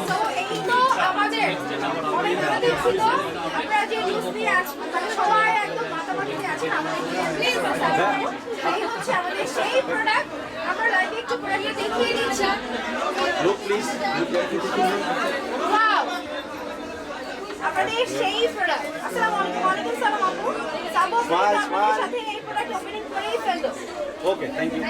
তো এই তো আমাদের অনেক আমাদের ছিল আপনারা যে নিউজ নিয়ে আছেন মানে সবাই একদম মাতামাতি আছেন আমাদের প্লিজ এই হচ্ছে আমাদের সেই প্রোডাক্ট আমরা লাইভে একটু প্রোডাক্ট দেখিয়ে দিচ্ছি Look, please. ওয়াও আপনাদের সেই প্রোডাক্ট আসসালামু আলাইকুম ওয়ালাইকুম সালাম আপু সাবো Smile, আমাদের smile. সাথে এই প্রোডাক্ট ওপেনিং করেই ফেললো Okay, thank you.